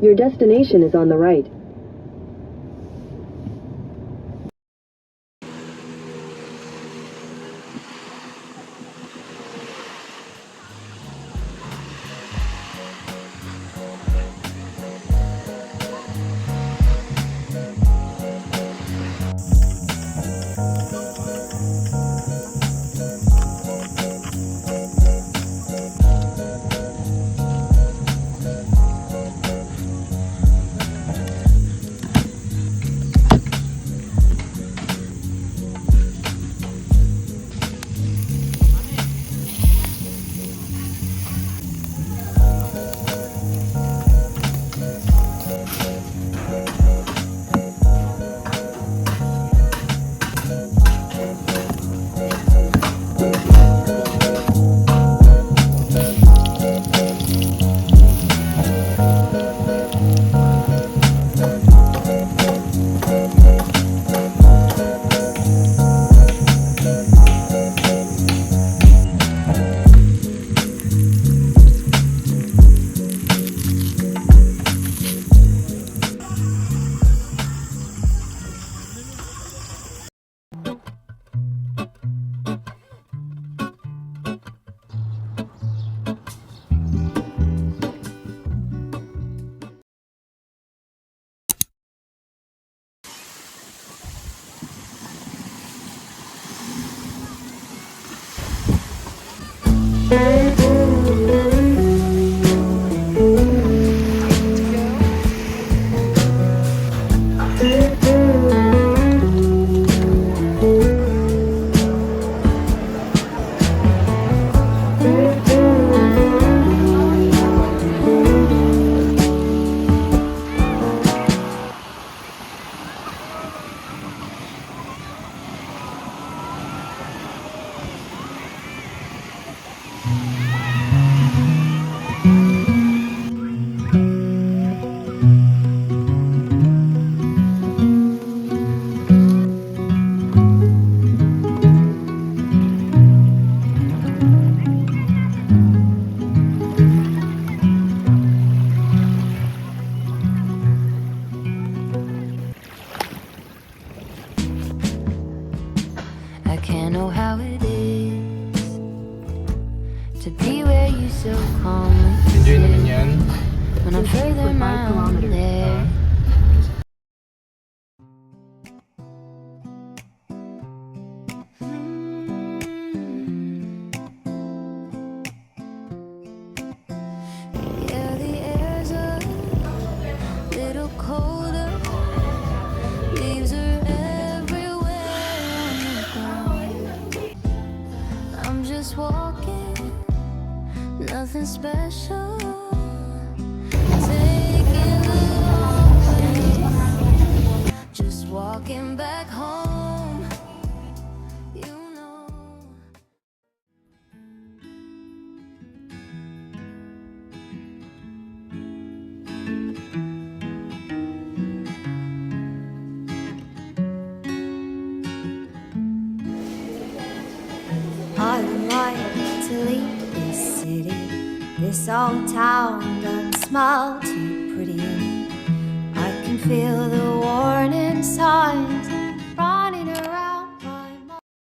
Your destination is on the right. I can't know how it is to be where you so calmly Enjoy naman yan. when I'm further down there. Yeah, the air's a little colder, leaves are everywhere on the ground. I'm just walking, nothing special, taking the long way, just walking back home, you know. I would like to leave this city, this old town doesn't smile too pretty. I can feel the warning signs